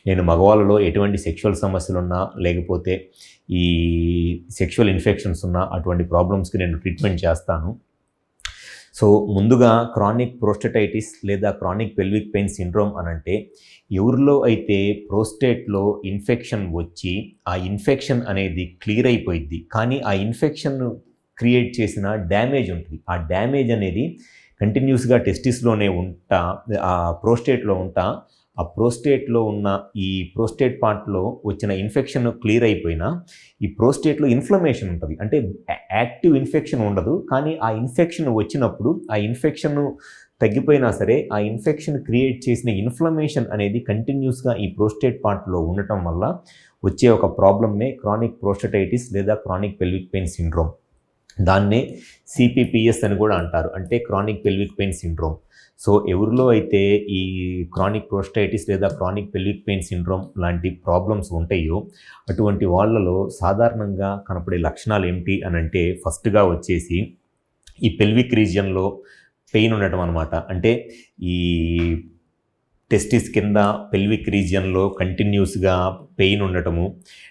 నేను మగవాళ్ళలో ఎటువంటి సెక్షువల్ సమస్యలున్నా, లేకపోతే ఈ సెక్షువల్ ఇన్ఫెక్షన్స్ ఉన్నా అటువంటి ప్రాబ్లమ్స్కి నేను ట్రీట్మెంట్ చేస్తాను. సో ముందుగా క్రానిక్ ప్రోస్టటైటిస్ లేదా క్రానిక్ పెల్విక్ పెయిన్ సిండ్రోమ్ అనంటే ఎవరిలో అయితే ప్రోస్టేట్లో ఇన్ఫెక్షన్ వచ్చి ఆ ఇన్ఫెక్షన్ అనేది క్లియర్ అయిపోయిద్ది, కానీ ఆ ఇన్ఫెక్షన్ క్రియేట్ చేసిన డ్యామేజ్ ఉంటుంది. ఆ డ్యామేజ్ అనేది కంటిన్యూస్గా టెస్టిస్లోనే ఉంటా, ఆ ప్రోస్టేట్లో ఉంటా, ఆ ప్రోస్టేట్లో ఉన్న ఈ ప్రోస్టేట్ పార్ట్లో వచ్చిన ఇన్ఫెక్షన్ క్లియర్ అయిపోయినా ఈ ప్రోస్టేట్లో ఇన్ఫ్లమేషన్ ఉంటుంది. అంటే యాక్టివ్ ఇన్ఫెక్షన్ ఉండదు, కానీ ఆ ఇన్ఫెక్షన్ వచ్చినప్పుడు ఆ ఇన్ఫెక్షన్ తగ్గిపోయినా సరే ఆ ఇన్ఫెక్షన్ క్రియేట్ చేసిన ఇన్ఫ్లమేషన్ అనేది కంటిన్యూస్గా ఈ ప్రోస్టేట్ పార్ట్లో ఉండటం వల్ల వచ్చే ఒక ప్రాబ్లమ్నే క్రానిక్ ప్రోస్టటైటిస్ లేదా క్రానిక్ పెల్విక్ పెయిన్ సిండ్రోమ్. దాన్నే సిపిపిఎస్ అని కూడా అంటారు, అంటే chronic pelvic pain syndrome. So ఎవరిలో అయితే ఈ క్రానిక్ ప్రోస్టైటిస్ లేదా క్రానిక్ పెల్విక్ పెయిన్ సిండ్రోమ్ లాంటి ప్రాబ్లమ్స్ ఉంటాయో అటువంటి వాళ్ళలో సాధారణంగా కనపడే లక్షణాలు ఏమిటి అని అంటే, ఫస్ట్గా వచ్చేసి ఈ పెల్విక్ రీజియన్లో పెయిన్ ఉండటం అనమాట. అంటే ఈ టెస్టిస్ కింద పెల్విక్ రీజియన్లో కంటిన్యూస్గా పెయిన్ ఉండటము,